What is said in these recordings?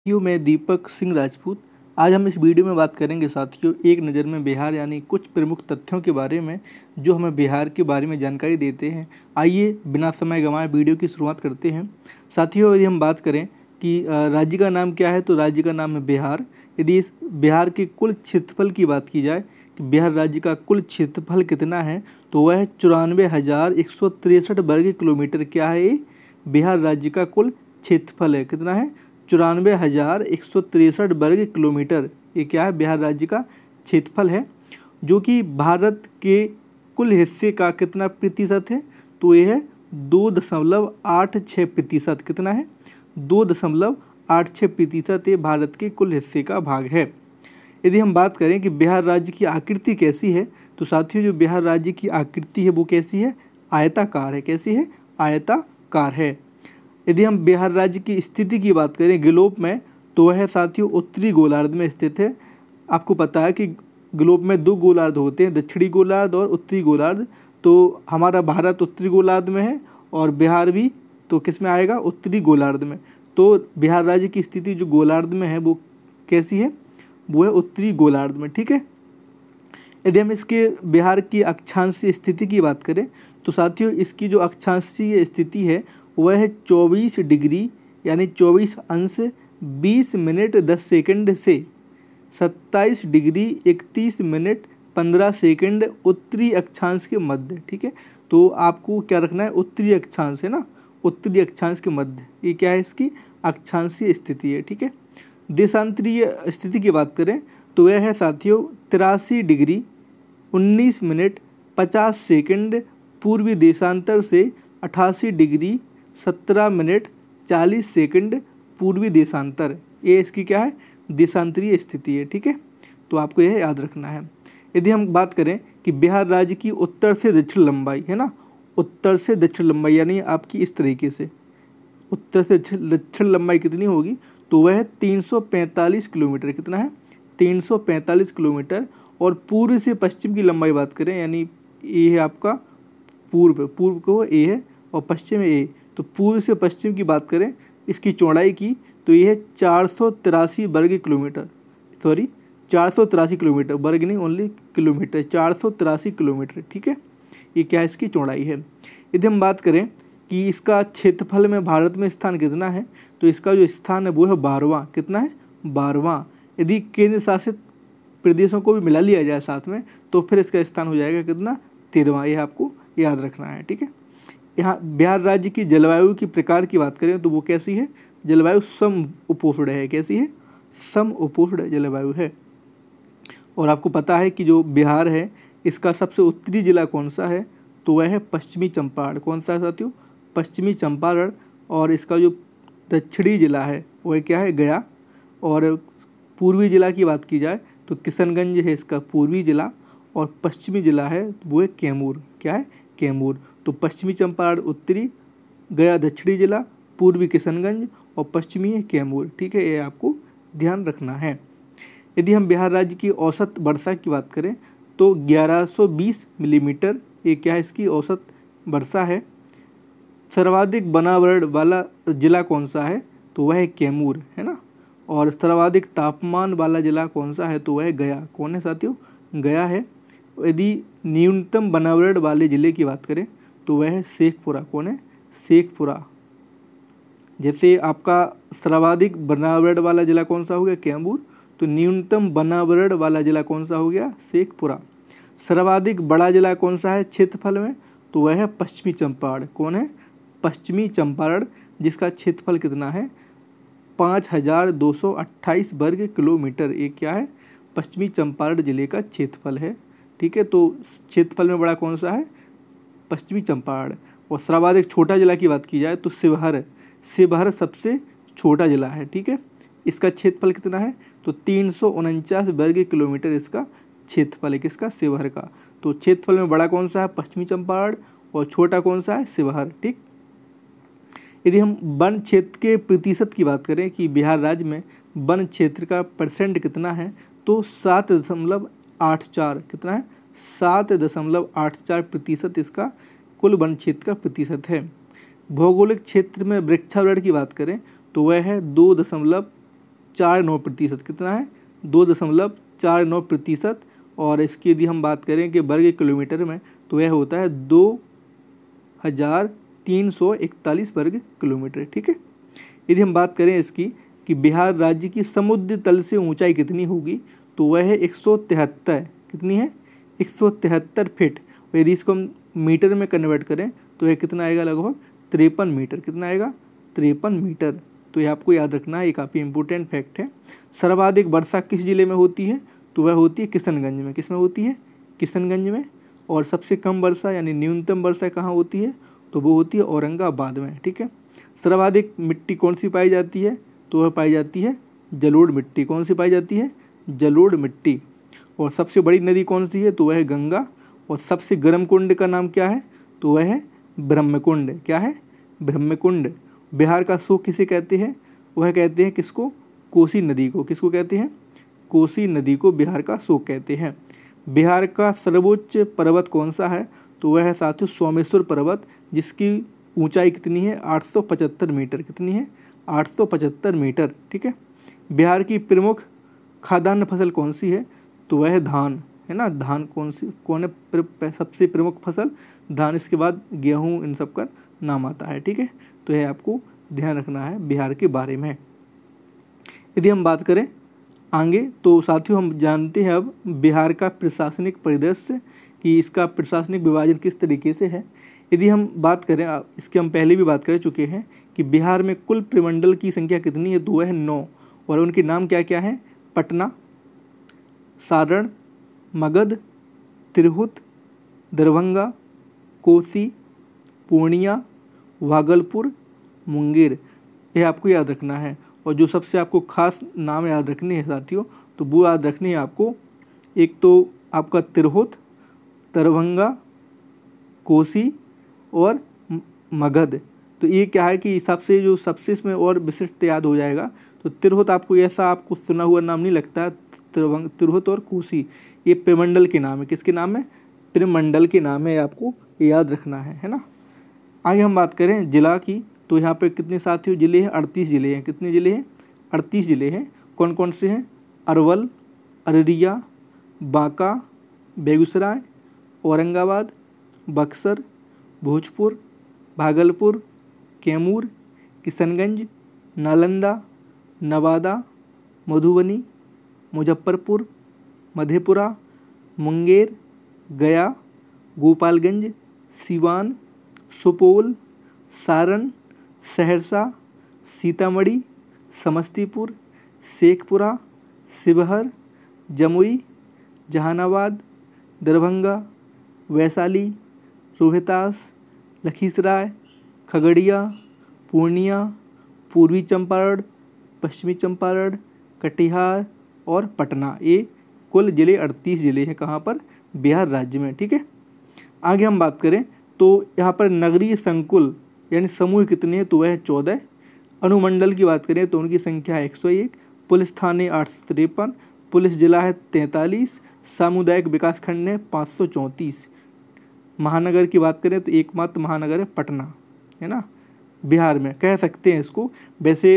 साथियों, मैं दीपक सिंह राजपूत। आज हम इस वीडियो में बात करेंगे साथियों एक नज़र में बिहार यानी कुछ प्रमुख तथ्यों के बारे में जो हमें बिहार के बारे में जानकारी देते हैं। आइए बिना समय गंवाए वीडियो की शुरुआत करते हैं। साथियों, यदि हम बात करें कि राज्य का नाम क्या है तो राज्य का नाम है बिहार। यदि इस बिहार के कुल क्षेत्रफल की बात की जाए कि बिहार राज्य का कुल क्षेत्रफल कितना है तो वह 94,163 वर्ग किलोमीटर क्या है। ये बिहार राज्य का कुल क्षेत्रफल है, कितना है? 94,163 वर्ग किलोमीटर। ये क्या है? बिहार राज्य का क्षेत्रफल है, जो कि भारत के कुल हिस्से का कितना प्रतिशत है तो ये है 2.86%। कितना है? 2.86% ये भारत के कुल हिस्से का भाग है। यदि हम बात करें कि बिहार राज्य की आकृति कैसी है तो साथियों जो बिहार राज्य की आकृति है वो कैसी है? आयताकार है। कैसी है? आयताकार है। यदि हम बिहार राज्य की स्थिति की बात करें ग्लोब में तो वह साथियों उत्तरी गोलार्ध में स्थित है। आपको पता है कि ग्लोब में दो गोलार्ध होते हैं, दक्षिणी गोलार्ध और उत्तरी गोलार्ध। तो हमारा भारत उत्तरी गोलार्ध में है और बिहार भी तो किस में आएगा? उत्तरी गोलार्ध में। तो बिहार राज्य की स्थिति जो गोलार्ध में है वो कैसी है? वो है उत्तरी गोलार्ध में। ठीक है। यदि हम इसके बिहार की अक्षांशीय स्थिति की बात करें तो साथियों इसकी जो अक्षांशीय स्थिति है वह है 24 डिग्री यानी 24 अंश 20 मिनट 10 सेकंड से 27 डिग्री 31 मिनट 15 सेकंड उत्तरी अक्षांश के मध्य। ठीक है। तो आपको क्या रखना है? उत्तरी अक्षांश है ना, उत्तरी अक्षांश के मध्य। ये क्या है? इसकी अक्षांशीय स्थिति है। ठीक है। देशांतरीय स्थिति की बात करें तो वह है साथियों 83 डिग्री 19 मिनट 50 सेकंड पूर्वी देशांतर से 88 डिग्री 17 मिनट 40 सेकंड पूर्वी देशांतर। ये इसकी क्या है? देशांतरीय स्थिति है। ठीक है। तो आपको यह याद रखना है। यदि हम बात करें कि बिहार राज्य की उत्तर से दक्षिण लंबाई है ना, उत्तर से दक्षिण लंबाई यानी आपकी इस तरीके से उत्तर से दक्षिण लंबाई कितनी होगी तो वह है 345 किलोमीटर। कितना है? 345 किलोमीटर। और पूर्व से पश्चिम की लंबाई बात करें यानी ये है आपका पूर्व, पूर्व को ए है और पश्चिम ए। तो पूर्व से पश्चिम की बात करें इसकी चौड़ाई की तो ये है 483 वर्ग किलोमीटर। सॉरी 483 किलोमीटर, वर्ग नहीं ओनली किलोमीटर, 483 किलोमीटर। ठीक है। ये क्या है? इसकी चौड़ाई है। यदि हम बात करें कि इसका क्षेत्रफल में भारत में स्थान कितना है तो इसका जो स्थान है वो है 12वां। कितना है? 12वां। यदि केंद्र शासित प्रदेशों को भी मिला लिया जाए साथ में तो फिर इसका स्थान हो जाएगा कितना? 13वां। यह आपको याद रखना है। ठीक है। यहाँ बिहार राज्य की जलवायु की प्रकार की बात करें तो वो कैसी है? जलवायु सम उपोष्ण है। कैसी है? सम उपोष्ण जलवायु है। और आपको पता है कि जो बिहार है इसका सबसे उत्तरी जिला कौन सा है तो वह है पश्चिमी चंपारण। कौन सा है साथियों? पश्चिमी चंपारण। और इसका जो दक्षिणी जिला है वह क्या है? गया। और पूर्वी जिला की बात की जाए तो किशनगंज है इसका पूर्वी जिला और पश्चिमी जिला है वो है कैमूर। क्या है? कैमूर। तो पश्चिमी चंपारण उत्तरी, गया दक्षिणी जिला, पूर्वी किशनगंज और पश्चिमी है कैमूर। ठीक है। ये आपको ध्यान रखना है। यदि हम बिहार राज्य की औसत वर्षा की बात करें तो 1120 मिलीमीटर ये क्या है? इसकी औसत वर्षा है। सर्वाधिक वनावरण वाला जिला कौन सा है तो वह है कैमूर, है ना। और सर्वाधिक तापमान वाला जिला कौन सा है तो वह है गया। कौन है साथियों? गया है। यदि न्यूनतम वनावरण वाले जिले की बात करें तो वह है शेखपुरा। कौन है? शेखपुरा। जैसे आपका सर्वाधिक वनावरण वाला जिला कौन सा हो गया? कैमूर। तो न्यूनतम वनावरण वाला जिला कौन सा हो गया? शेखपुरा। सर्वाधिक बड़ा जिला कौन सा है क्षेत्रफल में तो वह है पश्चिमी चंपारण। कौन है? पश्चिमी चंपारण, जिसका क्षेत्रफल कितना है? 5,228 वर्ग किलोमीटर। ये क्या है? पश्चिमी चंपारण जिले का क्षेत्रफल है। ठीक है। तो क्षेत्रफल में बड़ा कौन सा है? पश्चिमी चंपारण। और सर्वाधिक छोटा जिला की बात की जाए तो शिवहर। शिवहर सबसे छोटा जिला है। ठीक है। इसका क्षेत्रफल कितना है तो 349 वर्ग किलोमीटर इसका क्षेत्रफल है। किसका? शिवहर का। तो क्षेत्रफल में बड़ा कौन सा है? पश्चिमी चंपारण। और छोटा कौन सा है? शिवहर। ठीक। यदि हम वन क्षेत्र के प्रतिशत की बात करें कि बिहार राज्य में वन क्षेत्र का परसेंट कितना है तो 7.84। कितना है? 7.84% इसका कुल वन क्षेत्र का प्रतिशत है। भौगोलिक क्षेत्र में वृक्षावरण की बात करें तो वह है 2.0 2.49%। कितना है? 2.49%। और इसकी यदि हम बात करें कि वर्ग किलोमीटर में, तो यह होता है 2341 वर्ग किलोमीटर। ठीक है। यदि हम बात करें इसकी कि बिहार राज्य की समुद्र तल से ऊंचाई कितनी होगी, तो वह है 173। कितनी है? 173 फीट। और यदि इसको हम मीटर में कन्वर्ट करें तो यह कितना आएगा? लगभग 53 मीटर। कितना आएगा? 53 मीटर। तो यह आपको याद रखना है, ये काफ़ी इंपॉर्टेंट फैक्ट है। सर्वाधिक वर्षा किस जिले में होती है? तो वह होती है किशनगंज में। किस में होती है? किशनगंज में। और सबसे कम वर्षा यानी न्यूनतम वर्षा कहाँ होती है? तो वो होती है औरंगाबाद में। ठीक है। सर्वाधिक मिट्टी कौन सी पाई जाती है? तो वह पाई जाती है जलोढ़ मिट्टी। कौन सी पाई जाती है? जलोढ़ मिट्टी। और सबसे बड़ी नदी कौन सी है? तो वह है गंगा। और सबसे गर्म कुंड का नाम क्या है? तो वह है ब्रह्मकुंड। क्या है? ब्रह्मकुंड। बिहार का सूख किसे कहते हैं? वह कहते हैं किसको? कोसी नदी को। किसको कहते हैं? कोसी नदी को बिहार का सूख कहते हैं। बिहार का सर्वोच्च पर्वत कौन सा है? तो वह है साथियों सोमेश्वर पर्वत, जिसकी ऊंचाई कितनी है? 875 मीटर। कितनी है? 875 मीटर। ठीक है। बिहार की प्रमुख खाद्यान्न फसल कौन सी है? तो वह है धान। है ना। धान कौन है सबसे प्रमुख फसल? धान। इसके बाद गेहूँ, इन सब का नाम आता है। ठीक है। तो यह आपको ध्यान रखना है बिहार के बारे में। यदि हम बात करें आगे, तो साथियों हम जानते हैं अब बिहार का प्रशासनिक परिदृश्य, कि इसका प्रशासनिक विभाजन किस तरीके से है। यदि हम बात करें, इसके हम पहले भी बात कर चुके हैं कि बिहार में कुल प्रमंडल की संख्या कितनी है? तो वह है 9। और उनके नाम क्या क्या हैं? पटना, सारण, मगध, तिरहुत, दरभंगा, कोसी, पूर्णिया, भागलपुर, मुंगेर। यह आपको याद रखना है। और जो सबसे आपको खास नाम याद रखने हैं साथियों, तो वो याद रखनी है आपको। एक तो आपका तिरहुत, दरभंगा, कोसी और मगध। तो ये क्या है कि सबसे इसमें और विशिष्ट याद हो जाएगा। तो तिरहुत आपको ऐसा आपको सुना हुआ नाम नहीं लगता। तिरहुत और कोसी ये प्रमंडल के नाम है। किसके नाम है? प्रमंडल के नाम है। आपको याद रखना है ना। आगे हम बात करें जिला की, तो यहाँ पे कितने साथियों जिले हैं? 38 जिले हैं। कितने जिले हैं? 38 जिले हैं। कौन कौन से हैं? अरवल, अररिया, बांका, बेगूसराय, औरंगाबाद, बक्सर, भोजपुर, भागलपुर, कैमूर, किशनगंज, नालंदा, नवादा, मधुबनी, मुजफ्फरपुर, मधेपुरा, मुंगेर, गया, गोपालगंज, सिवान, सुपौल, सारण, सहरसा, सीतामढ़ी, समस्तीपुर, शेखपुरा, शिवहर, जमुई, जहानाबाद, दरभंगा, वैशाली, रोहतास, लखीसराय, खगड़िया, पूर्णिया, पूर्वी चंपारण, पश्चिमी चंपारण, कटिहार और पटना। ये कुल जिले 38 जिले हैं। कहाँ पर? बिहार राज्य में। ठीक है। आगे हम बात करें तो यहाँ पर नगरीय संकुल यानी समूह कितने हैं? तो वह है 14। अनुमंडल की बात करें तो उनकी संख्या है 101। पुलिस थाने 853। पुलिस जिला है 43। सामुदायिक विकास खंड है 534। महानगर की बात करें तो एकमात्र महानगर है पटना। है ना। बिहार में कह सकते हैं इसको। वैसे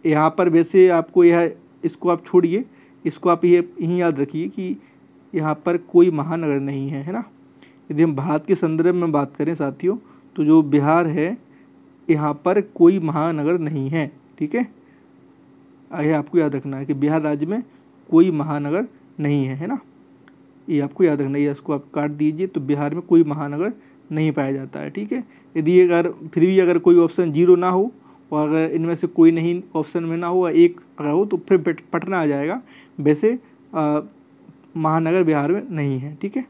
यहाँ पर वैसे आपको इसको आप छोड़िए, इसको आप ये यहीं याद रखिए कि यहाँ पर कोई महानगर नहीं है। है ना। यदि हम भारत के संदर्भ में बात करें साथियों, तो जो बिहार है यहाँ पर कोई महानगर नहीं है। ठीक है। यह आपको याद रखना है कि बिहार राज्य में कोई महानगर नहीं है। है ना। ये आपको याद रखना है। ये इसको आप काट दीजिए। तो बिहार में कोई महानगर नहीं पाया जाता है। ठीक है। यदि फिर भी अगर कोई ऑप्शन 0 ना हो और अगर इनमें से कोई नहीं ऑप्शन में ना हो, एक अगर हो तो फिर पटना आ जाएगा। वैसे महानगर बिहार में नहीं है। ठीक है।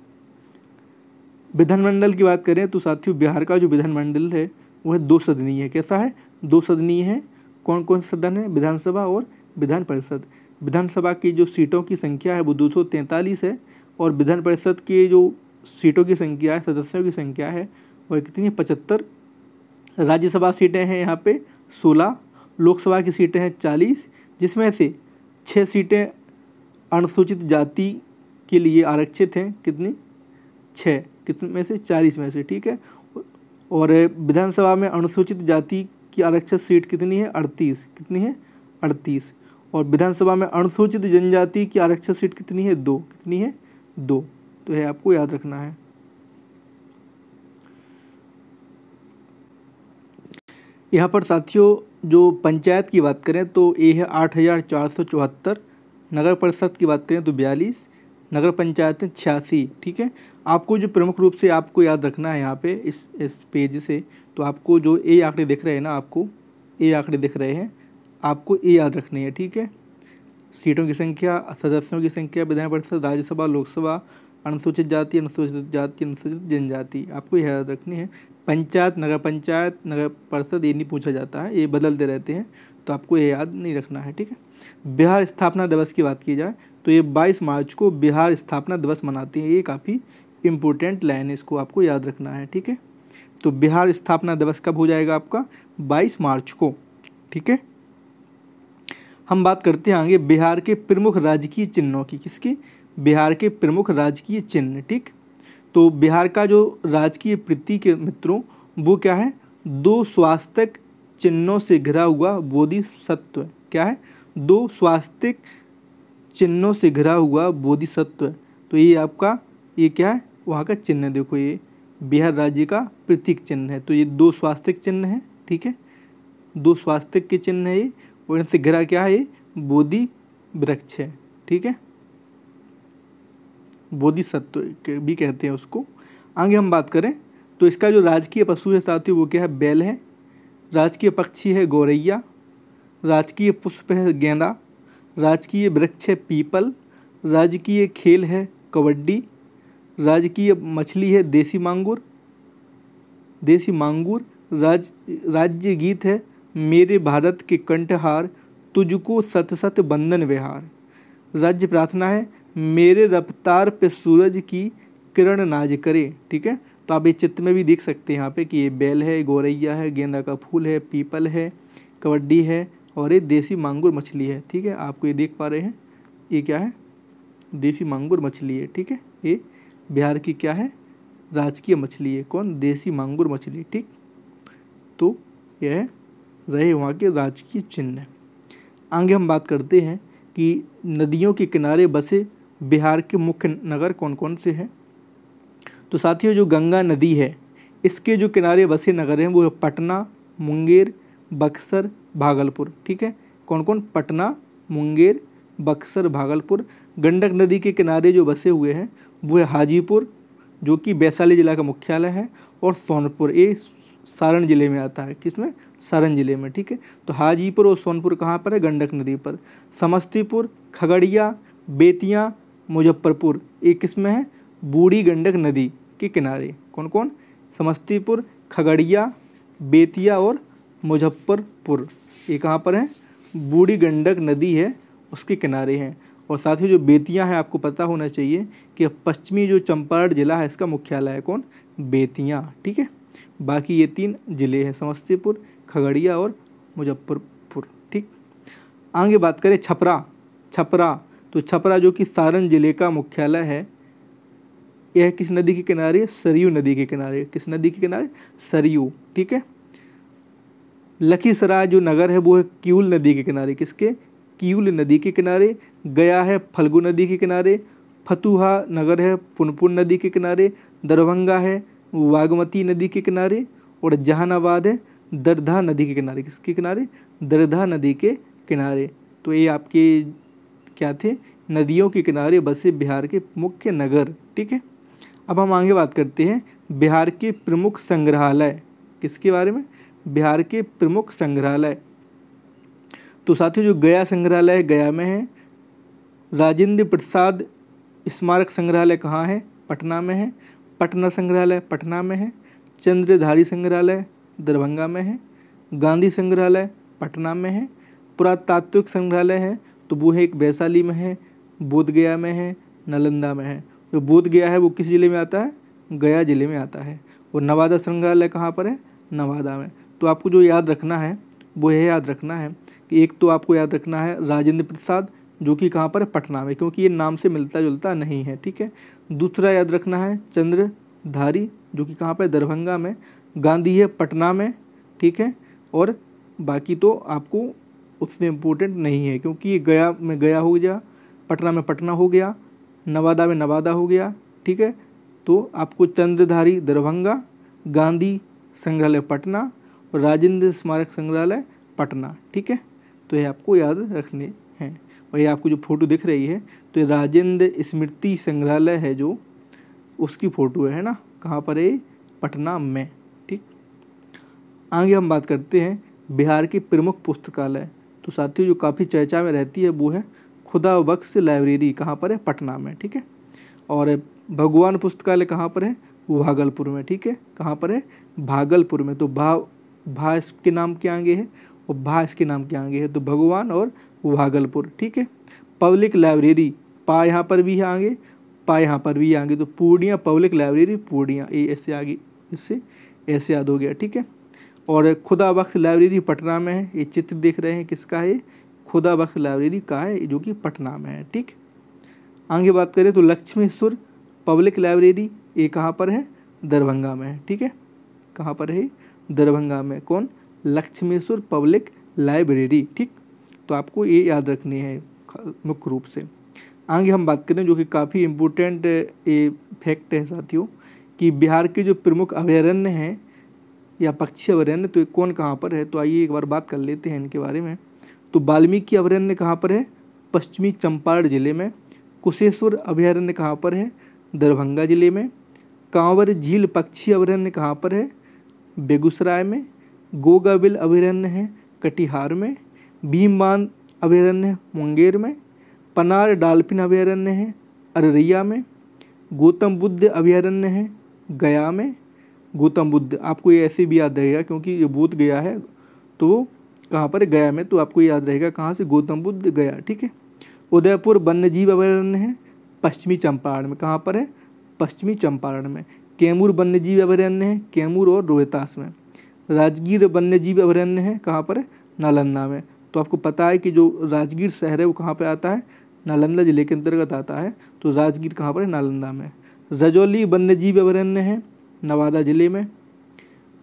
विधानमंडल की बात करें तो साथियों बिहार का जो विधानमंडल है वह 2 सदनीय है। कैसा है? 2 सदनीय है। कौन कौन से सदन है? विधानसभा और विधान परिषद। विधानसभा की जो सीटों की संख्या है वो 243 है। और विधान परिषद के जो सीटों की संख्या है, सदस्यों की संख्या है, वह कितनी है? 75। राज्यसभा सीटें हैं यहाँ पे 16। लोकसभा की सीटें हैं 40, जिसमें से 6 सीटें अनुसूचित जाति के लिए आरक्षित हैं। कितनी? 6। कितने में से? 40 में से। ठीक है। और विधानसभा में अनुसूचित जाति की आरक्षित सीट कितनी है? 38। कितनी है? 38। और विधानसभा में अनुसूचित जनजाति की आरक्षण सीट कितनी है? 2। कितनी है? 2। तो ये आपको याद रखना है। यहाँ पर साथियों जो पंचायत की बात करें तो ये है 8,474, नगर परिषद की बात करें तो 42, नगर पंचायतें 86। ठीक है, आपको जो प्रमुख रूप से आपको याद रखना है यहाँ पे इस पेज से, तो आपको जो ए आंकड़े दिख रहे हैं ना, आपको ए आंकड़े दिख रहे हैं, आपको ए याद रखनी है। ठीक है, सीटों की संख्या, सदस्यों की संख्या, विधान परिषद, राज्यसभा, लोकसभा, अनुसूचित जाति, अनुसूचित जाति, अनुसूचित जनजाति, आपको यह याद रखनी है। पंचायत, नगर परिषद ये नहीं पूछा जाता है, ये बदलते रहते हैं, तो आपको ये याद नहीं रखना है। ठीक है, बिहार स्थापना दिवस की बात की जाए तो ये 22 मार्च को बिहार स्थापना दिवस मनाते हैं। ये काफ़ी इम्पोर्टेंट लाइन है, इसको आपको याद रखना है। ठीक है, तो बिहार स्थापना दिवस कब हो जाएगा आपका? 22 मार्च को। ठीक है, हम बात करते हैं आगे बिहार के प्रमुख राजकीय चिन्हों की। किसके? बिहार के प्रमुख राजकीय चिन्ह। ठीक, तो बिहार का जो राजकीय प्रतीक है मित्रों, वो क्या है? 2 स्वास्तिक चिन्हों से घिरा हुआ बोधिसत्व। क्या है? 2 स्वास्तिक चिन्हों से घिरा हुआ बोधिसत्व। तो ये आपका, ये क्या है? वहाँ का चिन्ह है। देखो, ये बिहार राज्य का प्रतीक चिन्ह है। तो ये 2 स्वास्तिक चिन्ह है। ठीक है, 2 स्वास्तिक के चिन्ह है ये, और इनसे घिरा क्या है? ये बोधि वृक्ष है। ठीक है, बोधिसत्व भी कहते हैं उसको। आगे हम बात करें तो इसका जो राजकीय पशु है साथियों, वो क्या है? बैल है। राजकीय पक्षी है गौरैया। राजकीय पुष्प है गेंदा। राजकीय वृक्ष है पीपल। राजकीय खेल है कबड्डी। राजकीय मछली है देसी मांगुर। राज्य गीत है मेरे भारत के कंठहार, तुझको सत सत बंधन विहार। राज्य प्रार्थना है मेरे रफ्तार पे सूरज की किरण नाज करे। ठीक है, तो आप इस चित्र में भी देख सकते हैं यहाँ पे कि ये बैल है, गौरैया है, गेंदा का फूल है, पीपल है, कबड्डी है, और ये देसी मांगुर मछली है। ठीक है, आपको ये देख पा रहे हैं, ये क्या है? देसी मांगुर मछली है। ठीक है, ये बिहार की क्या है? राजकीय मछली है। कौन? देसी मांगुर मछली। ठीक, तो यह रहे वहाँ के राजकीय चिन्ह। आगे हम बात करते हैं कि नदियों के किनारे बसे बिहार के मुख्य नगर कौन कौन से हैं। तो साथियों जो गंगा नदी है, इसके जो किनारे बसे नगर हैं वो है पटना, मुंगेर, बक्सर, भागलपुर। ठीक है, कौन कौन? पटना, मुंगेर, बक्सर, भागलपुर। गंडक नदी के किनारे जो बसे हुए हैं वो है हाजीपुर, जो कि वैशाली जिला का मुख्यालय है, और सोनपुर, ये सारण जिले में आता है। किसमें? सारण जिले में। ठीक है, तो हाजीपुर और सोनपुर कहाँ पर है? गंडक नदी पर। समस्तीपुर, खगड़िया, बेतिया, मुजफ्फरपुर, ये किसमें है? बूढ़ी गंडक नदी के किनारे। कौन कौन? समस्तीपुर, खगड़िया, बेतिया और मुजफ्फरपुर, ये कहाँ पर है? बूढ़ी गंडक नदी है उसके किनारे हैं। और साथ ही जो बेतिया है, आपको पता होना चाहिए कि पश्चिमी जो चंपारण जिला है इसका मुख्यालय है कौन? बेतिया। ठीक है, बाकी ये 3 जिले हैं, समस्तीपुर, खगड़िया और मुजफ्फरपुर। ठीक, आगे बात करें छपरा। तो छपरा जो कि सारण जिले का मुख्यालय है, यह किस नदी के किनारे? सरयू नदी के किनारे। किस नदी के किनारे? सरयू। ठीक है, लखीसराय जो नगर है वो है किऊल नदी के किनारे। किसके? किऊल नदी के किनारे। गया है फल्गु नदी के किनारे। फतुहा नगर है पुनपुन नदी के किनारे। दरभंगा है बागमती नदी के किनारे, और जहानाबाद है दरधा नदी के किनारे। किसके किनारे? दरधा नदी के किनारे। तो ये आपके क्या थे? नदियों के किनारे बसे बिहार के मुख्य नगर। ठीक है, अब हम आगे बात करते हैं बिहार के प्रमुख संग्रहालय। किसके बारे में? बिहार के प्रमुख संग्रहालय। तो साथियों जो गया संग्रहालय है, गया में है। राजेंद्र प्रसाद स्मारक संग्रहालय कहाँ है? पटना में है। पटना संग्रहालय पटना में है। चंद्रधारी संग्रहालय दरभंगा में है। गांधी संग्रहालय पटना में है। पुरातात्विक संग्रहालय है तो वो है एक वैशाली में है, बोधगया में है, नालंदा में है। जो बोधगया है वो किस जिले में आता है? गया जिले में आता है। और नवादा संग्रहालय कहाँ पर है? नवादा में। तो आपको जो याद रखना है वो यह याद रखना है कि एक तो आपको याद रखना है राजेंद्र प्रसाद, जो कि कहाँ पर है? पटना में, क्योंकि ये नाम से मिलता जुलता नहीं है। ठीक है, दूसरा याद रखना है चंद्रधारी, जो कि कहाँ पर? दरभंगा में। गांधी है पटना में। ठीक है, और बाकी तो आपको उससे इम्पोर्टेंट नहीं है, क्योंकि ये गया में गया हो गया, पटना में पटना हो गया, नवादा में नवादा हो गया। ठीक है, तो आपको चंद्रधारी दरभंगा, गांधी संग्रहालय पटना और राजेंद्र स्मारक संग्रहालय पटना। ठीक है, तो ये आपको याद रखने हैं। और ये आपको जो फोटो दिख रही है तो ये राजेंद्र स्मृति संग्रहालय है जो, उसकी फ़ोटो है ना, कहाँ पर है, पटना में। ठीक, आगे हम बात करते हैं बिहार की प्रमुख पुस्तकालय। तो साथियों जो काफ़ी चर्चा में रहती है वो है खुदा बख्श लाइब्रेरी, कहाँ पर है, पटना में। ठीक है, और भगवान पुस्तकालय कहाँ पर है, वो भागलपुर में। ठीक है, कहाँ पर है, भागलपुर में। तो भा इसके नाम के आगे है और भा इसके नाम के आगे है, तो भगवान और भागलपुर। ठीक है, पब्लिक लाइब्रेरी, पा यहाँ पर भी है आगे, पा यहाँ पर भी आगे, तो पूर्णिया पब्लिक लाइब्रेरी पूर्णिया, ये ऐसे आगे, इससे ऐसे याद हो गया। ठीक है, और खुदा बख्श लाइब्रेरी पटना में है। ये चित्र देख रहे हैं किसका है, खुदा बख्श लाइब्रेरी का है, जो कि पटना में है। ठीक, आगे बात करें तो लक्ष्मेश्वर पब्लिक लाइब्रेरी, ये कहाँ पर है, दरभंगा में है। ठीक है, कहाँ पर है, दरभंगा में। कौन, लक्ष्मेश्वर पब्लिक लाइब्रेरी। ठीक, तो आपको ये याद रखनी है मुख्य रूप से। आगे हम बात करें जो कि काफ़ी इम्पोर्टेंट ये फैक्ट है साथियों, कि बिहार के जो प्रमुख अभयारण्य हैं या पक्षी अभयारण्य, तो कौन कहाँ पर है। तो आइए एक बार बात कर लेते हैं इनके बारे में। तो वाल्मीकि अभयारण्य कहाँ पर है, पश्चिमी चंपारण जिले में। कुशेश्वर अभयारण्य कहाँ पर है, दरभंगा जिले में। कांवर झील पक्षी अभयारण्य कहाँ पर है, बेगूसराय में। गोगाबिल अभयारण्य है कटिहार में। भीमबांध अभयारण्य है मुंगेर में। पनार डॉल्फिन अभयारण्य है अररिया में। गौतम बुद्ध अभयारण्य है गया में। गौतम बुद्ध आपको ये ऐसे भी याद रहेगा क्योंकि ये बोध गया है, तो कहाँ पर है, गया में, तो आपको याद रहेगा कहाँ से, गौतम बुद्ध गया। ठीक है, उदयपुर वन्यजीव अभयारण्य है पश्चिमी चंपारण में। कहाँ पर है, पश्चिमी चंपारण में। कैमूर वन्यजीव अभयारण्य है कैमूर और रोहतास में। राजगीर वन्यजीव अभयारण्य है कहाँ पर है, नालंदा में। तो आपको पता है कि जो राजगीर शहर है वो कहाँ पे आता है, नालंदा जिले के अंतर्गत आता है। तो राजगीर कहाँ पर है, नालंदा में। रजौली वन्यजीव अभयारण्य है नवादा जिले में।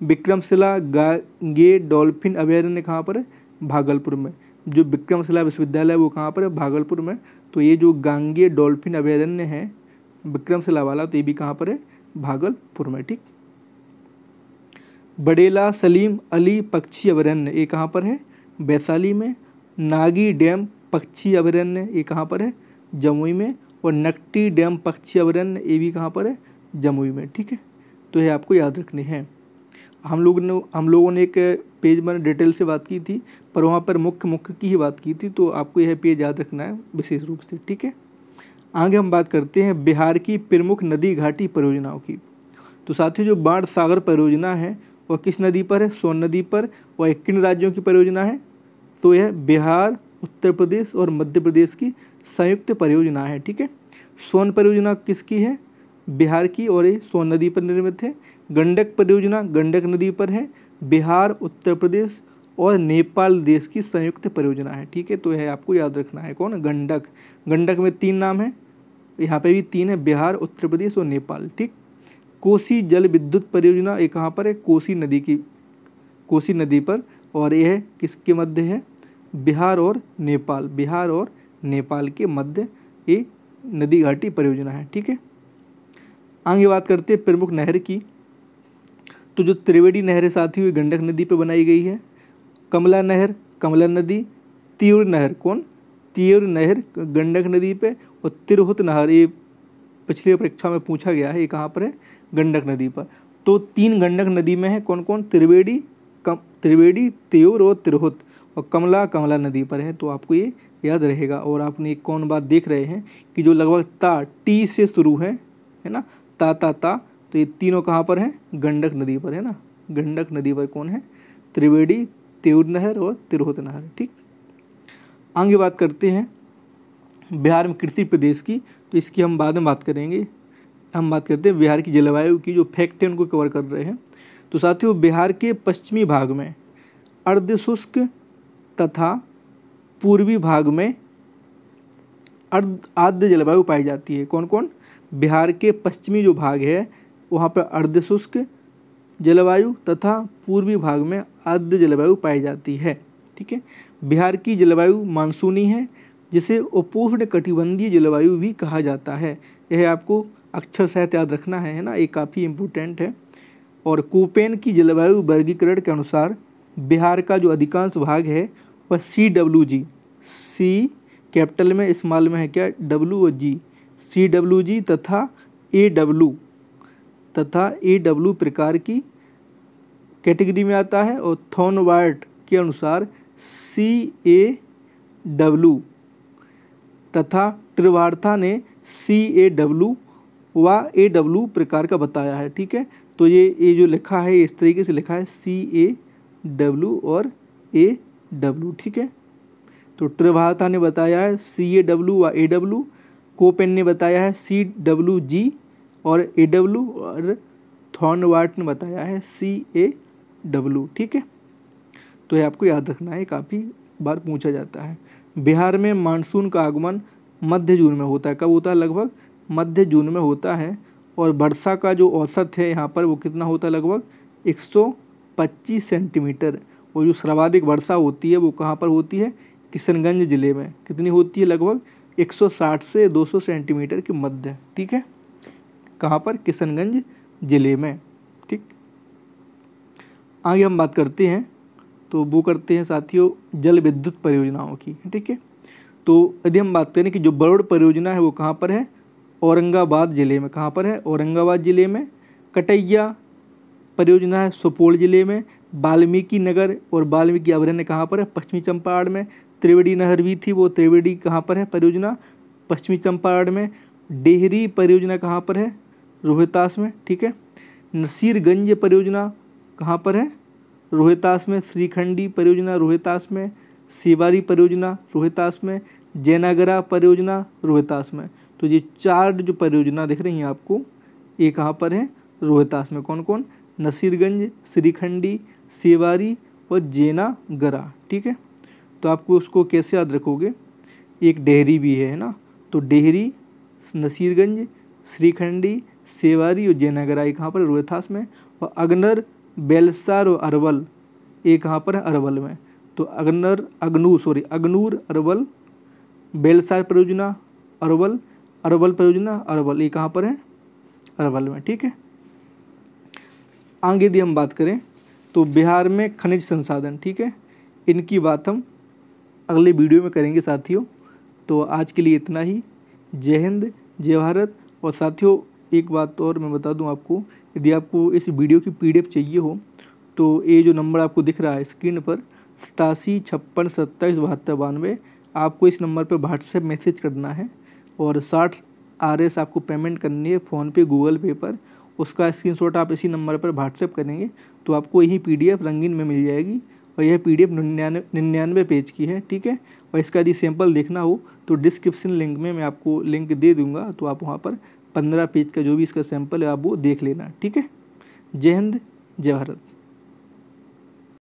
विक्रमशिला गांगे डॉल्फिन अभयारण्य कहाँ पर है, भागलपुर में। जो विक्रमशिला विश्वविद्यालय है वो कहाँ पर है, भागलपुर में। तो ये जो गांगे डॉल्फिन अभयारण्य है विक्रमशिला वाला, तो ये भी कहाँ पर है, भागलपुर में। ठीक, बड़ेला सलीम अली पक्षी अभयारण्य, ये कहाँ पर है, वैशाली में। नागी डैम पक्षी अभयारण्य, ये कहाँ पर है, जमुई में। और नकटी डैम पक्षी अभयारण्य, ये भी कहाँ पर है, जमुई में। ठीक है, तो ये आपको याद रखने हैं। हम लोगों ने एक पेज में डिटेल से बात की थी, पर वहाँ पर मुख्य की ही बात की थी, तो आपको यह पेज याद रखना है विशेष रूप से। ठीक है, आगे हम बात करते हैं बिहार की प्रमुख नदी घाटी परियोजनाओं की। तो साथियों जो बाण सागर परियोजना है वह किस नदी पर है, सोन नदी पर। वह किन राज्यों की परियोजना है, तो यह बिहार, उत्तर प्रदेश और मध्य प्रदेश की संयुक्त परियोजना है। ठीक है, सोन परियोजना किसकी है, बिहार की, और ये सोन नदी पर निर्मित है। गंडक परियोजना गंडक नदी पर है, बिहार, उत्तर प्रदेश और नेपाल देश की संयुक्त परियोजना है। ठीक है, तो यह आपको याद रखना है, कौन, गंडक। गंडक में 3 नाम है, यहाँ पे भी 3 है, बिहार, उत्तर प्रदेश और नेपाल। ठीक, कोसी जल विद्युत परियोजना, ये कहाँ पर है, कोसी नदी पर, और यह किसके मध्य है, बिहार और नेपाल के मध्य ये नदी घाटी परियोजना है। ठीक है, आगे बात करते हैं प्रमुख नहर की। तो जो त्रिवेणी नहर है साथियों ये गंडक नदी पर बनाई गई है। कमला नहर कमला नदी। तीव्र नहर तीव्र नहर गंडक नदी पे। और तिरहुत नहर ये पिछली परीक्षा में पूछा गया है, ये कहाँ पर है, गंडक नदी पर। तो 3 गंडक नदी में है, कौन कौन, त्रिवेणी, तीव्र और तिरहुत। और कमला नदी पर है, तो आपको ये याद रहेगा। और आपने एक कौन बात देख रहे हैं कि जो लगभग टी से शुरू है ना, ता, तो ये तीनों कहाँ पर हैं, गंडक नदी पर है ना। गंडक नदी पर कौन है, त्रिवेणी, तीव्र नहर और तिरहुत नहर। ठीक, आगे बात करते हैं बिहार में कृषि प्रदेश की, तो इसकी हम बाद में बात करेंगे। हम बात करते हैं बिहार की जलवायु की, जो फैक्ट है उनको कवर कर रहे हैं। तो साथियों बिहार के पश्चिमी भाग में अर्धशुष्क तथा पूर्वी भाग में आर्द्र जलवायु पाई जाती है। कौन कौन, बिहार के पश्चिमी जो भाग है वहाँ पर अर्धशुष्क जलवायु तथा पूर्वी भाग में आर्द्र जलवायु पाई जाती है। ठीक है, बिहार की जलवायु मानसूनी है, जिसे उपोष्ण कटिबंधीय जलवायु भी कहा जाता है। यह आपको अक्षर सहित याद रखना है ना, ये काफ़ी इम्पोर्टेंट है। और कोपेन की जलवायु वर्गीकरण के अनुसार बिहार का जो अधिकांश भाग है वह CWG, सी कैपिटल में स्मॉल में है क्या, डब्ल्यू और जी, CWG तथा AW प्रकार की कैटेगरी में आता है। और थॉर्नवार्ट के अनुसार CAW तथा त्रिवार्था ने CAW व AW प्रकार का बताया है। ठीक है, तो ये जो लिखा है इस तरीके से लिखा है CAW और AW। ठीक है, तो त्रिवार्था ने बताया है CAW व AW, कोपेन ने बताया है CWG और AW, और थॉर्नवार्ट ने बताया है CAW। ठीक है, तो ये आपको याद रखना है, काफ़ी बार पूछा जाता है। बिहार में मानसून का आगमन मध्य जून में होता है। कब होता है? लगभग मध्य जून में होता है। और वर्षा का जो औसत है यहाँ पर वो कितना होता है? लगभग 125 सेंटीमीटर। और जो सर्वाधिक वर्षा होती है वो कहाँ पर होती है? किशनगंज जिले में। कितनी होती है? लगभग 160 से 200 सेंटीमीटर के मध्य। ठीक है, कहाँ पर? किशनगंज जिले में। ठीक, आगे हम बात करते हैं, तो वो करते हैं साथियों जल विद्युत परियोजनाओं की। ठीक है, तो यदि हम बात करें कि जो बरुड़ परियोजना है वो कहाँ पर है? औरंगाबाद जिले में। कहाँ पर है? औरंगाबाद जिले में। कटैया परियोजना है सुपौल जिले में। वाल्मीकि नगर और वाल्मीकि अभयारण्य कहाँ पर है? पश्चिमी चंपारण में। त्रिवेणी नहर भी थी, वो त्रिवेणी कहाँ पर है परियोजना? पश्चिमी चंपारण में। डेहरी परियोजना कहाँ पर है? रोहतास में। ठीक है, नसीरगंज परियोजना कहाँ पर है? रोहतास में। श्रीखंडी परियोजना रोहतास में। सेवारी परियोजना रोहतास में। जयनागरा परियोजना रोहतास में। तो ये 4 जो परियोजना दिख रही हैं आपको, ये कहाँ पर है? रोहतास में। कौन कौन? नसीरगंज, श्रीखंडी, सेवारी और जयनागरा। ठीक है, तो आपको उसको कैसे याद रखोगे? एक डेहरी भी है ना, तो डेहरी, नसीरगंज, श्रीखंडी, सेवारी और जयनागरा, ये कहाँ पर? रोहतास में। और अगनर, बेलसार और अरवल, ये कहाँ पर है? अरवल में। तो अगनूर, अरवल, बेलसार परियोजना अरवल, अरवल परियोजना अरवल, ये कहाँ पर है? अरवल में। ठीक है, आगे यदि हम बात करें तो बिहार में खनिज संसाधन, ठीक है, इनकी बात हम अगले वीडियो में करेंगे साथियों। तो आज के लिए इतना ही। जय हिंद, जय भारत। और साथियों एक बात और मैं बता दूं आपको, यदि आपको इस वीडियो की PDF चाहिए हो तो ये जो नंबर आपको दिख रहा है स्क्रीन पर 8756277292, आपको इस नंबर पर व्हाट्सएप मैसेज करना है और 60 RS आपको पेमेंट करनी है फ़ोनपे, गूगल पे पर। उसका स्क्रीनशॉट आप इसी नंबर पर व्हाट्सएप करेंगे तो आपको यही PDF रंगीन में मिल जाएगी। और यह PDF 99 पेज की है। ठीक है, और इसका यदि सैंपल देखना हो तो डिस्क्रिप्शन लिंक में मैं आपको लिंक दे दूंगा, तो आप वहाँ पर 15 पेज का जो भी इसका सैंपल है आप वो देख लेना। ठीक है, जय हिंद, जय भारत।